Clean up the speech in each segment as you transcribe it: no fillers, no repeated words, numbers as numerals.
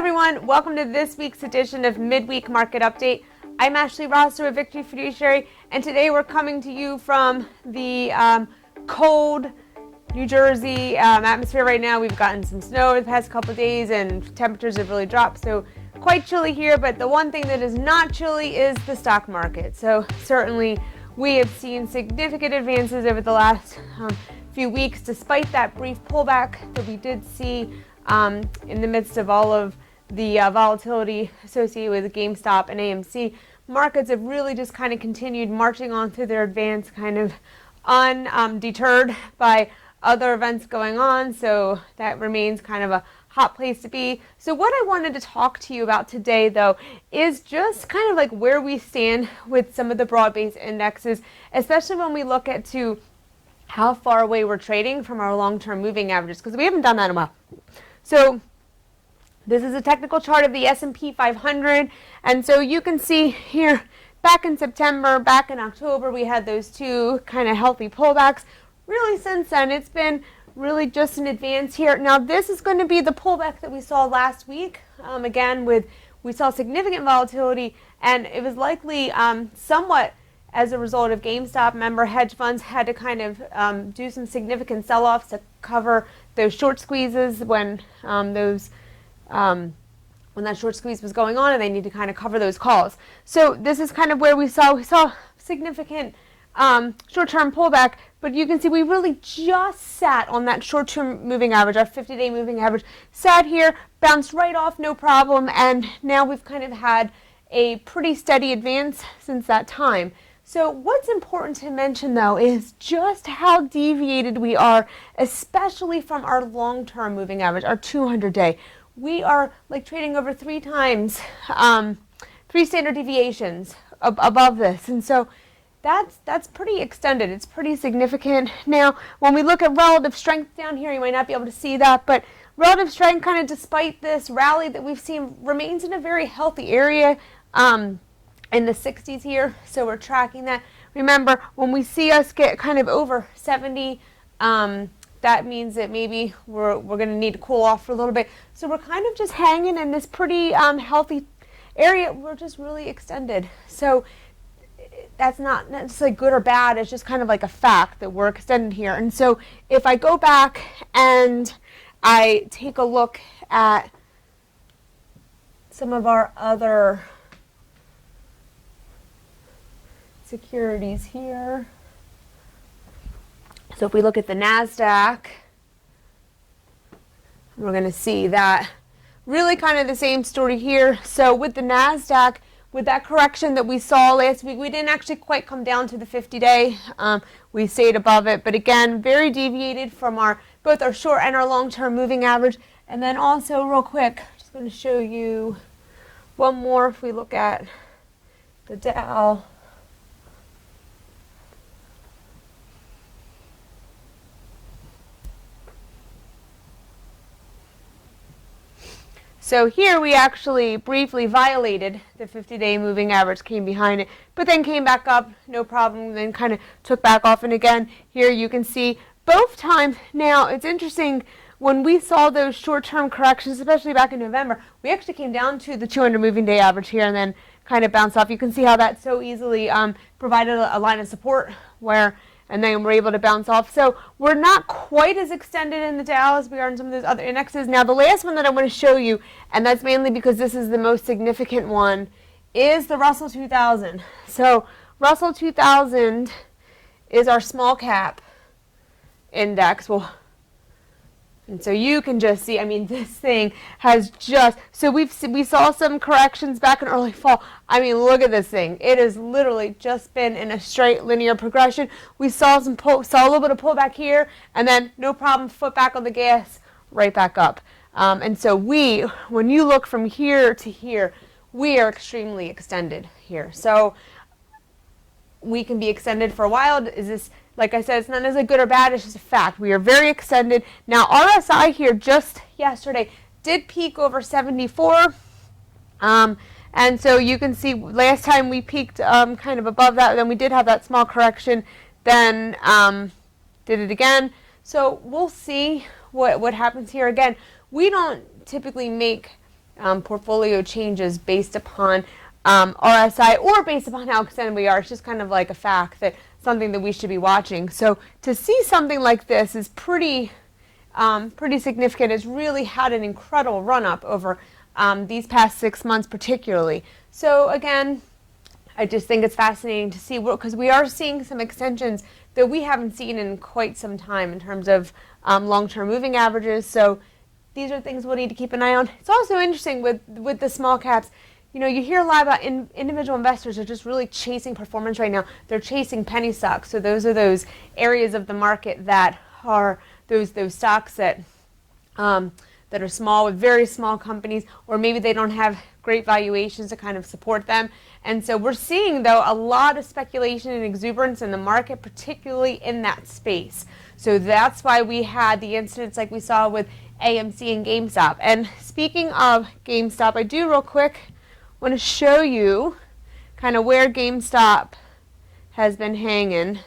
everyone, welcome to this week's edition of Midweek Market Update. I'm Ashley Rosser with Victory Fiduciary, and today we're coming to you from the cold New Jersey atmosphere right now. We've gotten some snow over the past couple of days and temperatures have really dropped, so quite chilly here, but the one thing that is not chilly is the stock market. So certainly we have seen significant advances over the last few weeks, despite that brief pullback that we did see in the midst of all of the volatility associated with GameStop and AMC. Markets have really just kind of continued marching on through their advance, kind of undeterred by other events going on, so that remains kind of a hot place to be. So what I wanted to talk to you about today, though, is just kind of like where we stand with some of the broad-based indexes, especially when we look at to how far away we're trading from our long-term moving averages, because we haven't done that in a while. So this is a technical chart of the S&P 500, and so you can see here back in September, back in October, we had those two kind of healthy pullbacks. Really since then, it's been really just an advance here. Now this is going to be the pullback that we saw last week. Again, we saw significant volatility, and it was likely somewhat as a result of GameStop. Member hedge funds had to kind of do some significant sell-offs to cover those short squeezes when that short squeeze was going on, and they need to kind of cover those calls. So this is kind of where we saw significant short-term pullback, but you can see we really just sat on that short-term moving average, our 50-day moving average, sat here, bounced right off, no problem, and now we've kind of had a pretty steady advance since that time. So what's important to mention, though, is just how deviated we are, especially from our long-term moving average, our 200-day. We are like trading over 3 times, 3 standard deviations above this, and so that's pretty extended. It's pretty significant. Now, when we look at relative strength down here, you might not be able to see that, but relative strength, kind of despite this rally that we've seen, remains in a very healthy area. In the 60s here, so we're tracking that. Remember, when we see us get kind of over 70, that means that maybe we're going to need to cool off for a little bit. So we're kind of just hanging in this pretty healthy area. We're just really extended. So that's not necessarily good or bad. It's just kind of like a fact that we're extended here. And so if I go back and I take a look at some of our other securities here. So if we look at the NASDAQ, we're going to see that really kind of the same story here. So with the NASDAQ, with that correction that we saw last week, we didn't actually quite come down to the 50-day. We stayed above it, but again, very deviated from both our short and our long-term moving average. And then also, real quick, just going to show you one more. If we look at the Dow. So here we actually briefly violated the 50-day moving average, came behind it, but then came back up, no problem, then kind of took back off. And again, here you can see both times. Now, it's interesting, when we saw those short-term corrections, especially back in November, we actually came down to the 200 moving day average here and then kind of bounced off. You can see how that so easily provided a line of support and then we're able to bounce off. So we're not quite as extended in the Dow as we are in some of those other indexes. Now, the last one that I want to show you, and that's mainly because this is the most significant one, is the Russell 2000. So Russell 2000 is our small cap index. And so you can just see, I mean, this thing has just, so we saw some corrections back in early fall. I mean, look at this thing. It has literally just been in a straight linear progression. We saw a little bit of pullback here, and then no problem, foot back on the gas, right back up. And so when you look from here to here, we are extremely extended here. So we can be extended for a while. Is this, like I said, it's not necessarily good or bad, it's just a fact. We are very extended. Now, RSI here just yesterday did peak over 74. And so you can see last time we peaked kind of above that, then we did have that small correction, then did it again. So we'll see what happens here. Again, we don't typically make portfolio changes based upon RSI or based upon how extended we are. It's just kind of like a fact that something that we should be watching. So to see something like this is pretty significant. It's really had an incredible run up over these past 6 months particularly. So again, I just think it's fascinating to see, because we are seeing some extensions that we haven't seen in quite some time in terms of long-term moving averages. So these are things we'll need to keep an eye on. It's also interesting with the small caps. You know, you hear a lot about individual investors are just really chasing performance right now. They're chasing penny stocks. So those are those areas of the market that are those stocks that that are small, with very small companies, or maybe they don't have great valuations to kind of support them. And so we're seeing, though, a lot of speculation and exuberance in the market, particularly in that space. So that's why we had the incidents like we saw with AMC and GameStop. And speaking of GameStop, I do real quick want to show you kind of where GameStop has been hanging.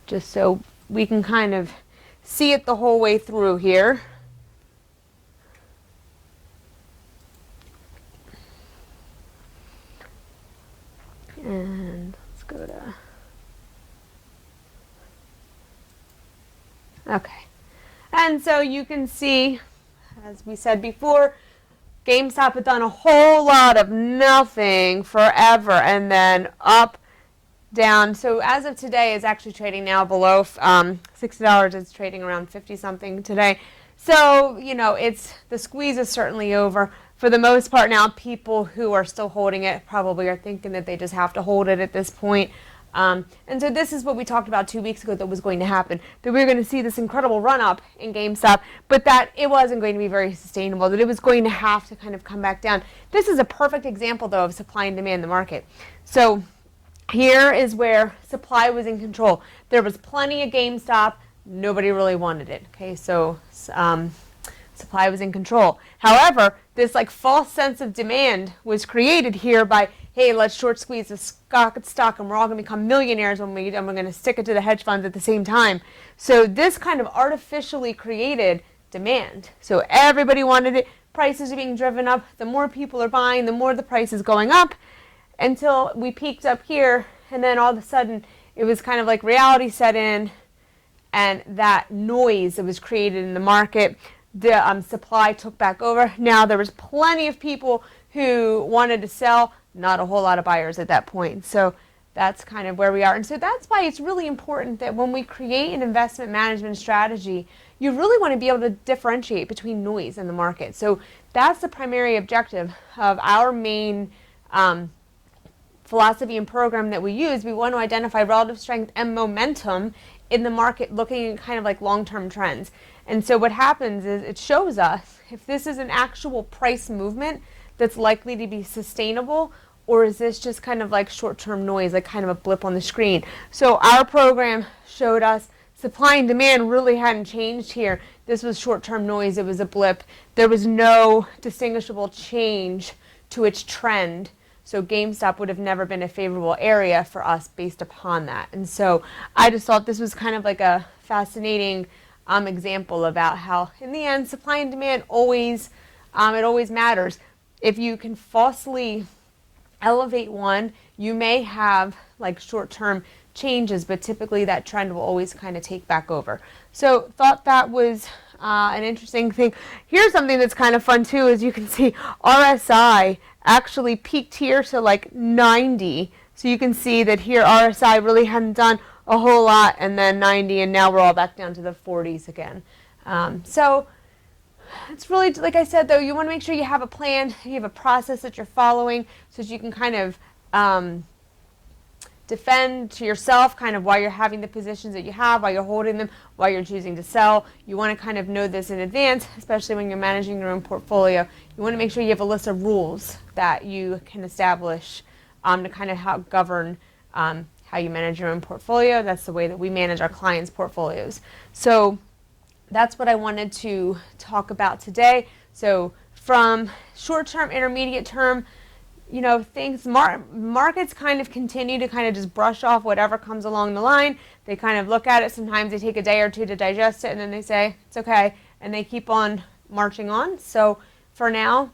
Just so we can kind of see it the whole way through here. And let's go to, okay. And so you can see, as we said before, GameStop had done a whole lot of nothing forever and then up, down. So as of today, it's actually trading now below $60. It's trading around 50 something today. So, you know, the squeeze is certainly over. For the most part now, people who are still holding it probably are thinking that they just have to hold it at this point. And so this is what we talked about 2 weeks ago that was going to happen, that we were going to see this incredible run-up in GameStop, but that it wasn't going to be very sustainable, that it was going to have to kind of come back down. This is a perfect example, though, of supply and demand in the market. So here is where supply was in control. There was plenty of GameStop. Nobody really wanted it. Okay, so supply was in control. However, this like false sense of demand was created here by, hey, let's short squeeze the stock and we're all going to become millionaires and we're going to stick it to the hedge funds at the same time. So this kind of artificially created demand. So everybody wanted it. Prices are being driven up. The more people are buying, the more the price is going up, until we peaked up here, and then all of a sudden it was kind of like reality set in, and that noise that was created in the market, the supply took back over. Now there was plenty of people who wanted to sell, not a whole lot of buyers at that point. So that's kind of where we are. And so that's why it's really important that when we create an investment management strategy, you really want to be able to differentiate between noise in the market. So that's the primary objective of our main philosophy and program that we use. We want to identify relative strength and momentum in the market, looking at kind of like long-term trends. And so what happens is it shows us if this is an actual price movement that's likely to be sustainable, or is this just kind of like short-term noise, like kind of a blip on the screen. So our program showed us supply and demand really hadn't changed here. This was short-term noise. It was a blip. There was no distinguishable change to its trend. So GameStop would have never been a favorable area for us based upon that. And so I just thought this was kind of like a fascinating example about how, in the end, supply and demand always, it always matters. If you can falsely elevate one, you may have like short-term changes, but typically that trend will always kind of take back over. So thought that was an interesting thing. Here's something that's kind of fun too, as you can see, RSI actually peaked here to like 90. So you can see that here RSI really hadn't done a whole lot, and then 90, and now we're all back down to the 40s again. So it's really, like I said, though, you want to make sure you have a plan, you have a process that you're following, so that you can kind of defend to yourself kind of why you're having the positions that you have, why you're holding them, why you're choosing to sell. You want to kind of know this in advance, especially when you're managing your own portfolio. You want to make sure you have a list of rules that you can establish to kind of help govern how you manage your own portfolio. That's the way that we manage our clients' portfolios. So that's what I wanted to talk about today. So from short-term, intermediate term, markets kind of continue to kind of just brush off whatever comes along the line. They kind of look at it. Sometimes they take a day or two to digest it, and then they say, it's okay, and they keep on marching on. So for now,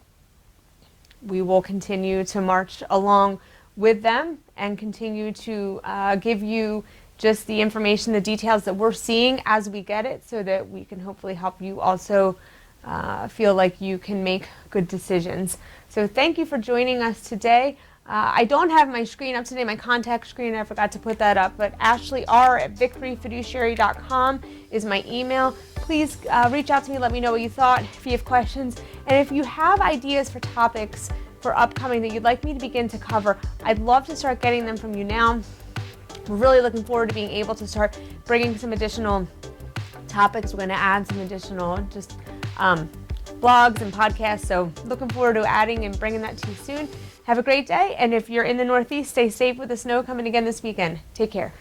we will continue to march along with them and continue to give you just the information, the details that we're seeing as we get it, so that we can hopefully help you also feel like you can make good decisions. So thank you for joining us today. I don't have my screen up today, my contact screen, I forgot to put that up, but ashleyr@victoryfiduciary.com is my email. Please reach out to me, let me know what you thought, if you have questions, and if you have ideas for topics for upcoming that you'd like me to begin to cover, I'd love to start getting them from you now. We're really looking forward to being able to start bringing some additional topics. We're going to add some additional blogs and podcasts, so looking forward to adding and bringing that to you soon. Have a great day, and if you're in the Northeast, stay safe with the snow coming again this weekend. Take care.